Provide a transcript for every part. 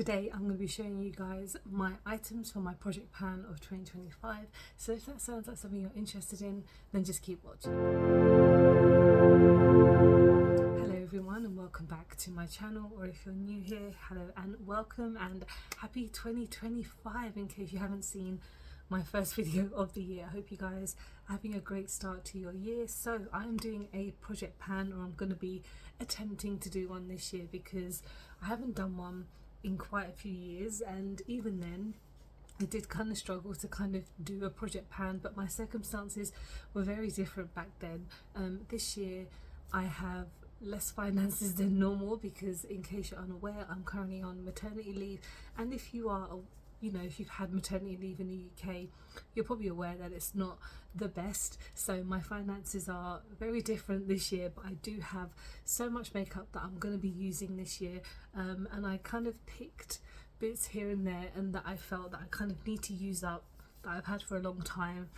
Today I'm going to be showing you guys my items for my project pan of 2025. So if that sounds like something you're interested in, then just keep watching. Hello everyone and welcome back to my channel, or if you're new here, hello and welcome and happy 2025 in case you haven't seen my first video of the year. I hope you guys are having a great start to your year. So I'm doing a project pan, or I'm going to be attempting to do one this year because I haven't done one in quite a few years, and even then I did kind of struggle to kind of do a project pan, but my circumstances were very different back then. This year I have less finances than normal because, in case you're unaware, I'm currently on maternity leave, and if you are if you've had maternity leave in the UK, you're probably aware that it's not the best. So my finances are very different this year, but I do have so much makeup that I'm going to be using this year, and I kind of picked bits here and there and that I felt that I kind of need to use up, that I've had for a long time.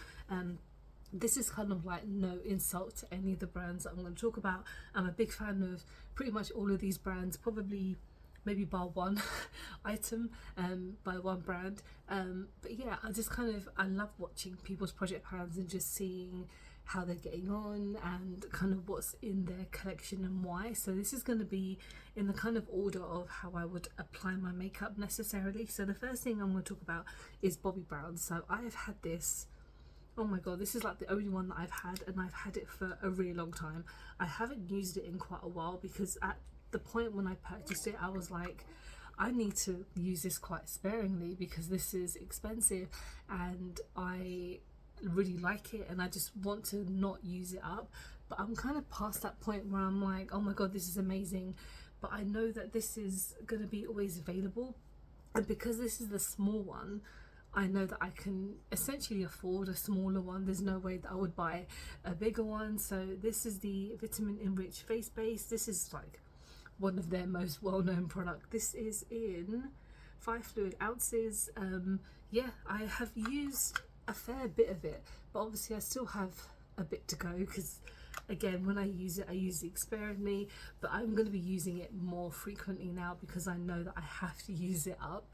This is kind of like no insult to any of the brands that I'm going to talk about. I'm a big fan of pretty much all of these brands, probably maybe bar one item by one brand, but yeah, I love watching people's project pans and just seeing how they're getting on and kind of what's in their collection and why. So this is going to be in the kind of order of how I would apply my makeup necessarily. So the first thing I'm going to talk about is Bobbi Brown. So I have had this, oh my god, this is like the only one that I've had, and I've had it for a really long time. I haven't used it in quite a while because at the point when I purchased it, I was like, I need to use this quite sparingly because this is expensive and I really like it and I just want to not use it up. But I'm kind of past that point where I'm like, oh my god, this is amazing, but I know that this is going to be always available, and because this is the small one, I know that I can essentially afford a smaller one. There's no way that I would buy a bigger one. So this is the vitamin enriched face base. This is like one of their most well-known product. This is in 5 fluid ounces. Yeah, I have used a fair bit of it, but obviously I still have a bit to go because, again, when I use it sparingly, but I'm going to be using it more frequently now because I know that I have to use it up.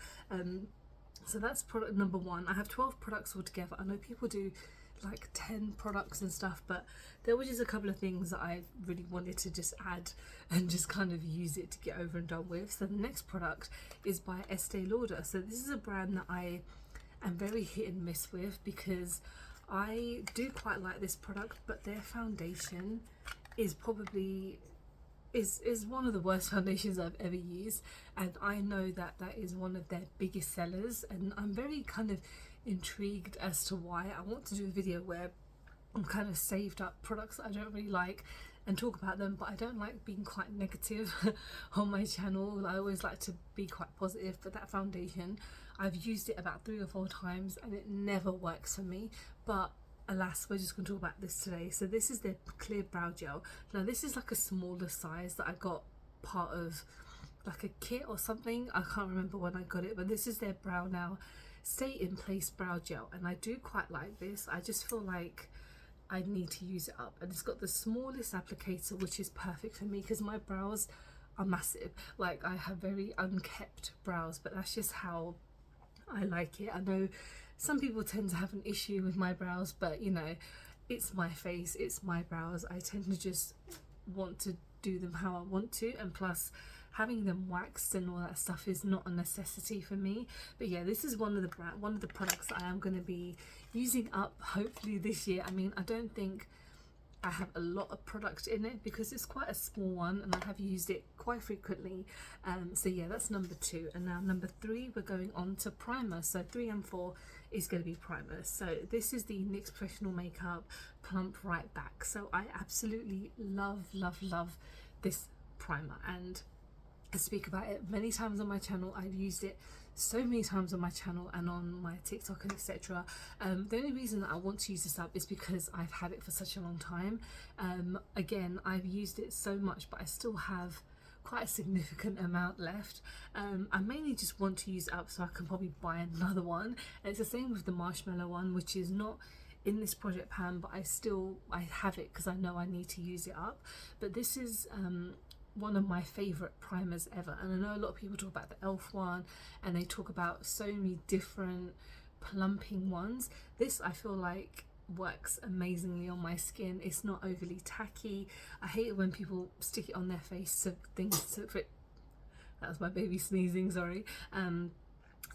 So that's product number one. I have 12 products altogether. I know people do like 10 products and stuff, but there were just a couple of things that I really wanted to just add and just kind of use it to get over and done with. So the next product is by Estee Lauder. So this is a brand that I am very hit and miss with because I do quite like this product, but their foundation is probably is one of the worst foundations I've ever used, and I know that that is one of their biggest sellers, and I'm very kind of intrigued as to why. I want to do a video where I'm kind of saved up products that I don't really like and talk about them, but I don't like being quite negative on my channel. I always like to be quite positive, but that foundation, I've used it about 3 or 4 times and it never works for me. But alas, we're just going to talk about this today. So this is their clear brow gel. Now this is like a smaller size that I got part of like a kit or something. I can't remember when I got it, but this is their Brow Now Stay in Place brow gel, and I do quite like this. I just feel like I need to use it up, and it's got the smallest applicator, which is perfect for me because my brows are massive. Like, I have very unkept brows, but that's just how I like it. I know some people tend to have an issue with my brows, but you know, it's my face, it's my brows. I tend to just want to do them how I want to, and plus having them waxed and all that stuff is not a necessity for me. But yeah, this is one of the products that I am going to be using up hopefully this year. I mean, I don't think I have a lot of product in it because it's quite a small one and I have used it quite frequently. So yeah, that's number 2. And now number 3, we're going on to primer. So 3 and 4 is going to be primer. So this is the NYX Professional Makeup Plump Right Back. So I absolutely love this primer, and I speak about it many times on my channel. I've used it so many times on my channel and on my TikTok and etc. The only reason that I want to use this up is because I've had it for such a long time. Again, I've used it so much, but I still have quite a significant amount left. I mainly just want to use it up so I can probably buy another one. And it's the same with the marshmallow one, which is not in this project pan, but I have it because I know I need to use it up. But this is one of my favorite primers ever. And I know a lot of people talk about the elf one, and they talk about so many different plumping ones. This, I feel like, works amazingly on my skin. It's not overly tacky. I hate it when people stick it on their face so things for it. That was my baby sneezing, sorry.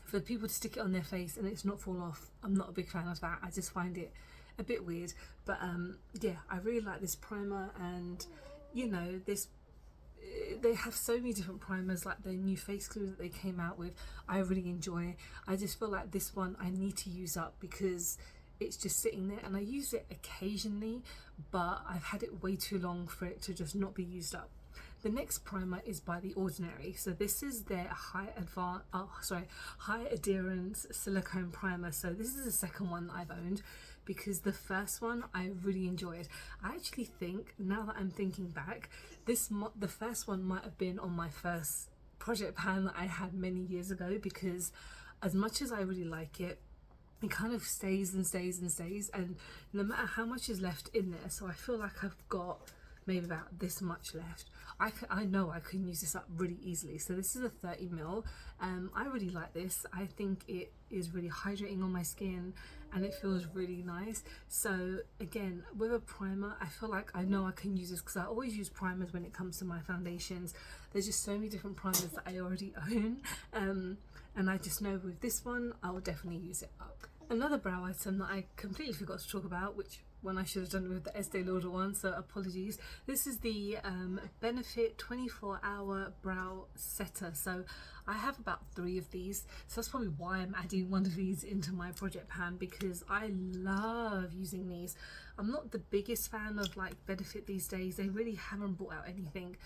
For people to stick it on their face and it's not fall off, I'm not a big fan of that. I just find it a bit weird. But yeah, I really like this primer, and you know, this, they have so many different primers, like the new face glue that they came out with, I really enjoy. I just feel like this one I need to use up because it's just sitting there, and I use it occasionally, but I've had it way too long for it to just not be used up. The next primer is by The Ordinary. So this is their high adherence silicone primer. So this is the second one that I've owned, because the first one I really enjoyed. I actually think, now that I'm thinking back, the first one might have been on my first project pan that I had many years ago, because as much as I really like it, it kind of stays and stays and stays, and no matter how much is left in there, so I feel like I've got maybe about this much left. I know I can use this up really easily. So this is a 30ml. I really like this. I think it is really hydrating on my skin, and it feels really nice. So again, with a primer, I feel like I know I can use this, because I always use primers when it comes to my foundations. There's just so many different primers that I already own, and I just know with this one I will definitely use it up. Another brow item that I completely forgot to talk about, which when I should have done it with the Estee Lauder one, so apologies. This is the Benefit 24-hour brow setter. So I have about 3 of these, so that's probably why I'm adding one of these into my project pan, because I love using these. I'm not the biggest fan of like Benefit these days. They really haven't brought out anything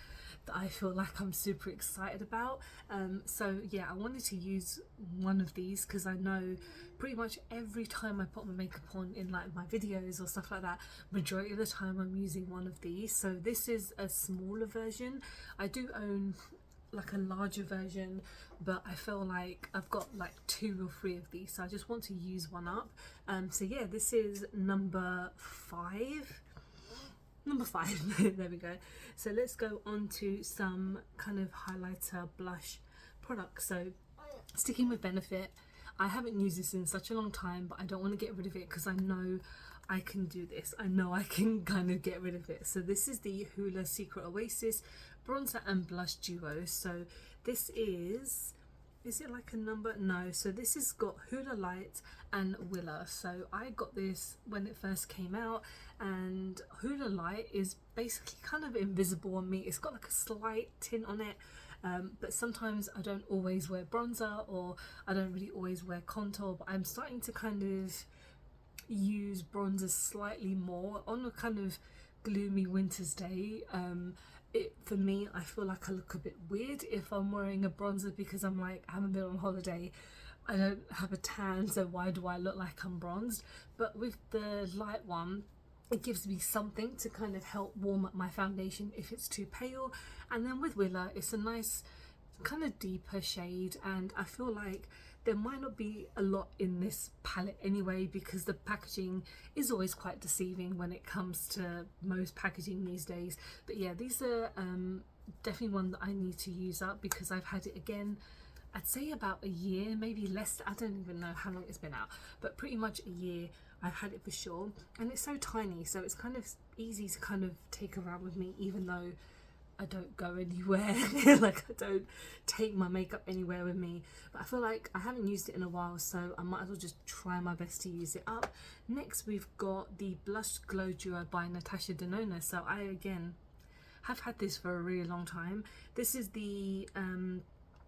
that I feel like I'm super excited about. So yeah, I wanted to use one of these because I know pretty much every time I put my makeup on in like my videos or stuff like that, majority of the time I'm using one of these. So this is a smaller version. I do own like a larger version, but I feel like I've got like 2 or 3 of these, so I just want to use one up. So yeah, this is number 5. There we go. So let's go on to some kind of highlighter blush products. So sticking with Benefit, I haven't used this in such a long time, but I don't want to get rid of it because I know I can do this. I know I can kind of get rid of it. So this is the Hoola Secret Oasis bronzer and blush duo. So this is it like a number? No. So this has got Hoola Light and Willa. So I got this when it first came out, and Hoola Light is basically kind of invisible on me. It's got like a slight tint on it. But sometimes I don't always wear bronzer, or I don't really always wear contour, but I'm starting to kind of use bronzer slightly more on a kind of gloomy winter's day. For me, I feel like I look a bit weird if I'm wearing a bronzer, because I'm like, I haven't been on holiday, I don't have a tan, so why do I look like I'm bronzed? But with the light one, it gives me something to kind of help warm up my foundation if it's too pale. And then with Willa, it's a nice kind of deeper shade, and I feel like there might not be a lot in this palette anyway, because the packaging is always quite deceiving when it comes to most packaging these days. But yeah, these are definitely one that I need to use up, because I've had it again, I'd say about a year, maybe less. I don't even know how long it's been out, but pretty much a year I've had it for sure. And it's so tiny, so it's kind of easy to kind of take around with me, even though I don't go anywhere. Like, I don't take my makeup anywhere with me. But I feel like I haven't used it in a while, so I might as well just try my best to use it up. Next, we've got the Blush Glow Duo by Natasha Denona. So I, again, have had this for a really long time. This is the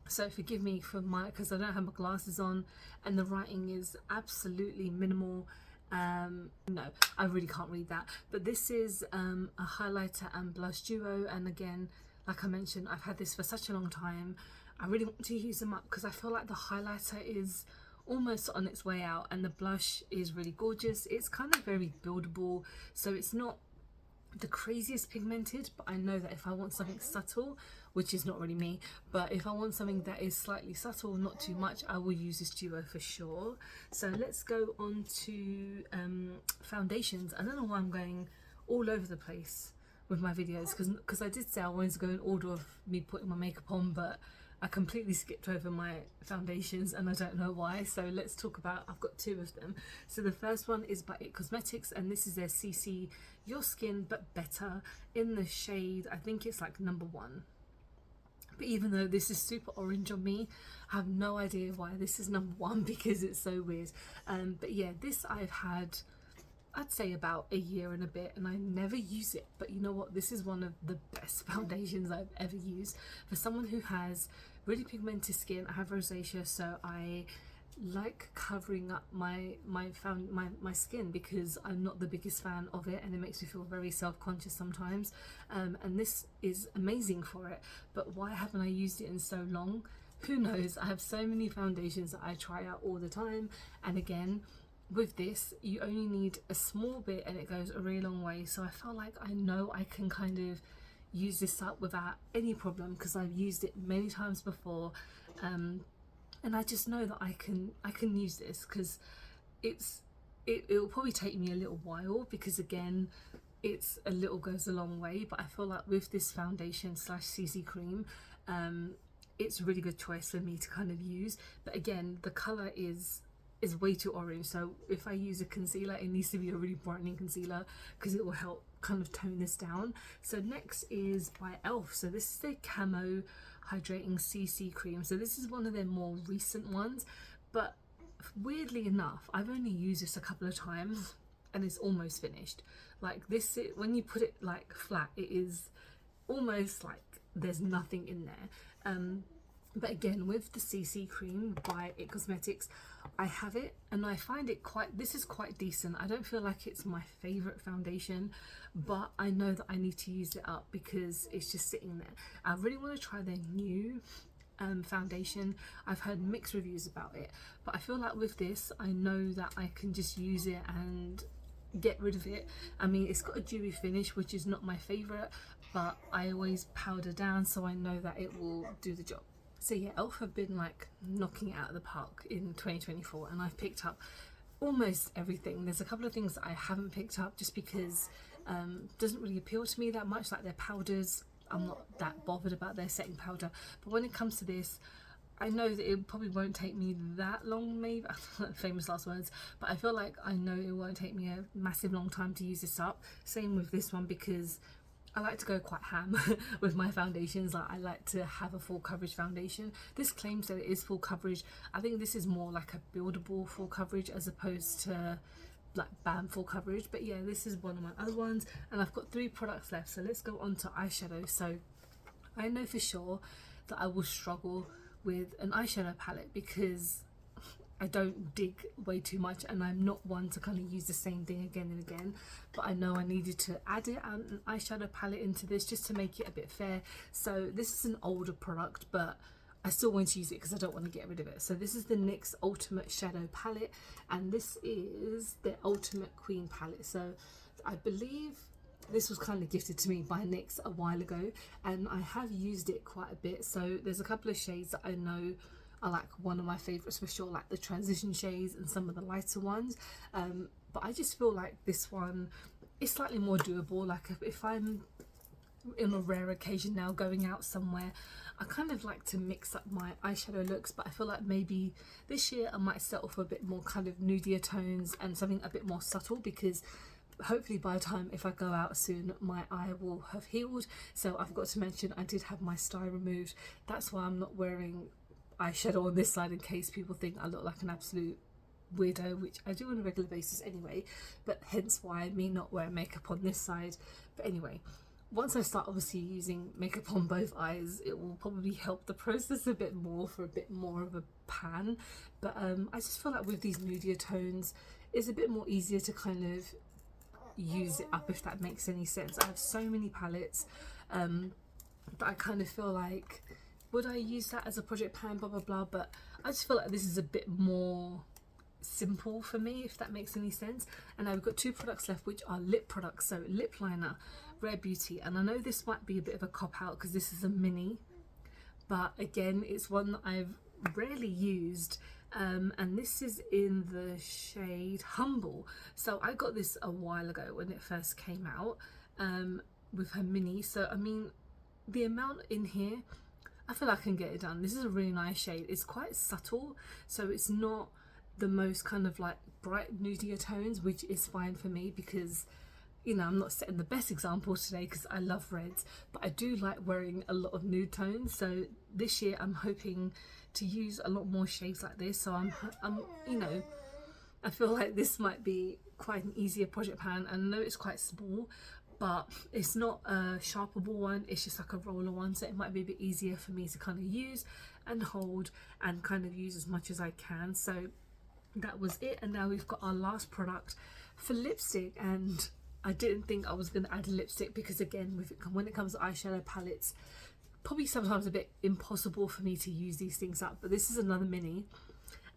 so forgive me for because I don't have my glasses on and the writing is absolutely minimal. No, I really can't read that. But this is a highlighter and blush duo, and again, like I mentioned, I've had this for such a long time. I really want to use them up because I feel like the highlighter is almost on its way out and the blush is really gorgeous. It's kind of very buildable, so it's not the craziest pigmented, but I know that if I want something subtle, which is not really me, but if I want something that is slightly subtle, not too much, I will use this duo for sure. So let's go on to foundations. I don't know why I'm going all over the place with my videos, because I did say I wanted to go in order of me putting my makeup on, but I completely skipped over my foundations and I don't know why. So let's talk about, I've got two of them. So the first one is by It Cosmetics, and this is their CC Your Skin But Better in the shade, I think it's like number 1. But even though this is super orange on me, I have no idea why this is number 1 because it's so weird. But yeah, this I've had, I'd say about a year and a bit, and I never use it. But you know what, this is one of the best foundations I've ever used for someone who has really pigmented skin. I have rosacea, so I like covering up my skin because I'm not the biggest fan of it, and it makes me feel very self-conscious sometimes, and this is amazing for it. But why haven't I used it in so long? Who knows? I have so many foundations that I try out all the time, and again with this you only need a small bit and it goes a really long way. So I felt like I know I can kind of use this up without any problem because I've used it many times before, and I just know that I can use this because it'll probably take me a little while because again it's a little goes a long way. But I feel like with this foundation slash CC cream, it's a really good choice for me to kind of use. But again, the color is way too orange, so if I use a concealer it needs to be a really brightening concealer because it will help kind of tone this down. So next is by Elf. So this is their Camo Hydrating CC cream. So this is one of their more recent ones, but weirdly enough I've only used this a couple of times and it's almost finished. Like this, when you put it like flat, it is almost like there's nothing in there. But again, with the CC cream by It Cosmetics, I have it and I find it this is quite decent. I don't feel like it's my favorite foundation, but I know that I need to use it up because it's just sitting there. I really want to try their new foundation. I've heard mixed reviews about it, but I feel like with this I know that I can just use it and get rid of it. I mean, it's got a dewy finish, which is not my favorite, but I always powder down, so I know that it will do the job. So yeah, Elf have been like knocking it out of the park in 2024, and I've picked up almost everything. There's a couple of things that I haven't picked up just because it doesn't really appeal to me that much, like their powders. I'm not that bothered about their setting powder, but when it comes to this, I know that it probably won't take me that long, maybe, famous last words, but I feel like I know it won't take me a massive long time to use this up. Same with this one because I like to go quite ham with my foundations. Like, I like to have a full coverage foundation. This claims that it is full coverage. I think this is more like a buildable full coverage as opposed to like bam full coverage. But yeah, this is one of my other ones, and I've got 3 products left, so let's go on to eyeshadow. So I know for sure that I will struggle with an eyeshadow palette because I don't dig way too much, and I'm not one to kind of use the same thing again and again. But I know I needed to add an eyeshadow palette into this just to make it a bit fair. So this is an older product, but I still want to use it because I don't want to get rid of it. So this is the NYX Ultimate Shadow Palette, and this is the Ultimate Queen palette. So I believe this was kind of gifted to me by NYX a while ago, and I have used it quite a bit. So there's a couple of shades that I know are like one of my favorites for sure, like the transition shades and some of the lighter ones, but I just feel like this one is slightly more doable. Like if I'm in a rare occasion now going out somewhere, I kind of like to mix up my eyeshadow looks, but I feel like maybe this year I might settle for a bit more kind of nudier tones and something a bit more subtle, because hopefully by the time if I go out soon my eye will have healed. So I've got to mention I did have my sty removed. That's why I'm not wearing eyeshadow on this side, in case people think I look like an absolute weirdo, which I do on a regular basis anyway, but hence why me not wearing makeup on this side. But anyway, once I start obviously using makeup on both eyes, it will probably help the process a bit more for a bit more of a pan. But I just feel like with these nudier tones it's a bit more easier to kind of use it up, if that makes any sense. I have so many palettes that I kind of feel like, would I use that as a project pan, blah blah blah, but I just feel like this is a bit more simple for me, if that makes any sense. And I've got 2 products left, which are lip products. So lip liner, Rare Beauty, and I know this might be a bit of a cop out because this is a mini, but again it's one that I've rarely used, and this is in the shade Humble. So I got this a while ago when it first came out, with her mini. So I mean, the amount in here, I feel like I can get it done. This is a really nice shade. It's quite subtle, so it's not the most kind of like bright nudier tones, which is fine for me because, you know, I'm not setting the best example today because I love reds, but I do like wearing a lot of nude tones. So this year I'm hoping to use a lot more shades like this. So I'm you know, I feel like this might be quite an easier project pan. I know it's quite small, but it's not a sharpable one, it's just like a roller one, so it might be a bit easier for me to kind of use and hold and kind of use as much as I can. So that was it, and now we've got our last product for lipstick. And I didn't think I was going to add a lipstick because, again, when it comes to eyeshadow palettes, probably sometimes a bit impossible for me to use these things up. But this is another mini,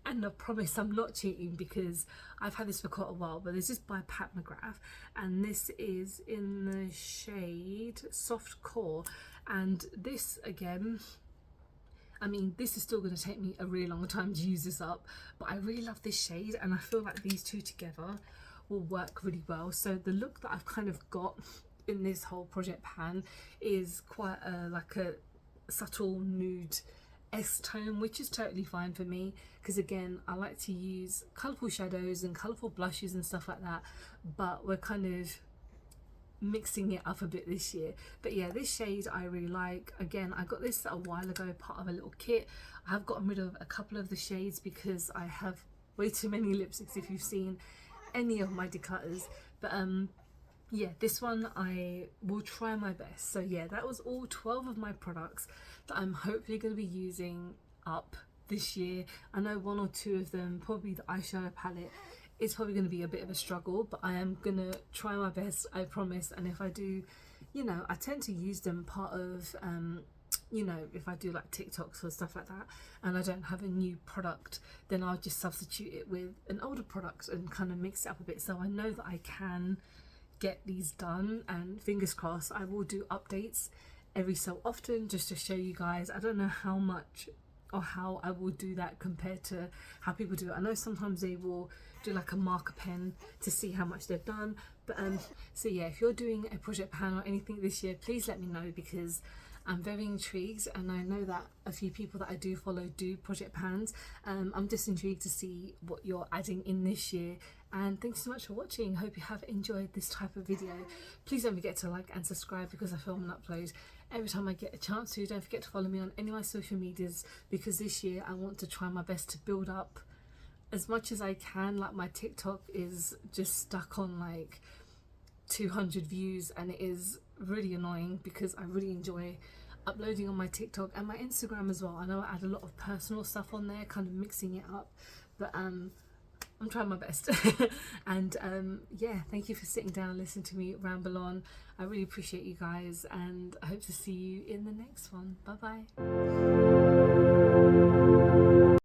and I promise I'm not cheating because I've had this for quite a while, but this is by Pat McGrath, and this is in the shade Soft Core. And this, again, I mean, this is still going to take me a really long time to use this up, but I really love this shade, and I feel like these two together will work really well. So the look that I've kind of got in this whole project pan is quite like a subtle nude S-tone, which is totally fine for me because, again, I like to use colourful shadows and colourful blushes and stuff like that, but we're kind of mixing it up a bit this year. But yeah, this shade I really like. Again, I got this a while ago, part of a little kit. I have gotten rid of a couple of the shades because I have way too many lipsticks if you've seen any of my declutters. But yeah, this one I will try my best. So yeah, that was all 12 of my products that I'm hopefully going to be using up this year. I know one or two of them, probably the eyeshadow palette, is probably going to be a bit of a struggle, but I am going to try my best, I promise. And if I do, you know, I tend to use them part of, you know, if I do like TikToks or stuff like that and I don't have a new product, then I'll just substitute it with an older product and kind of mix it up a bit. So I know that I can get these done, and fingers crossed I will do updates every so often just to show you guys. I don't know how much or how I will do that compared to how people do it. I know sometimes they will do like a marker pen to see how much they've done, but so yeah, if you're doing a project pan or anything this year, please let me know because I'm very intrigued, and I know that a few people that I do follow do project pans. I'm just intrigued to see what you're adding in this year. And thanks so much for watching. Hope you have enjoyed this type of video. Please don't forget to like and subscribe because I film and upload every time I get a chance to. Don't forget to follow me on any of my social medias because this year I want to try my best to build up as much as I can. Like, my TikTok is just stuck on like 200 views, and it is really annoying because I really enjoy uploading on my TikTok and my Instagram as well. I know I add a lot of personal stuff on there, kind of mixing it up, but I'm trying my best. And yeah, thank you for sitting down and listening to me ramble on. I really appreciate you guys, and I hope to see you in the next one. Bye bye.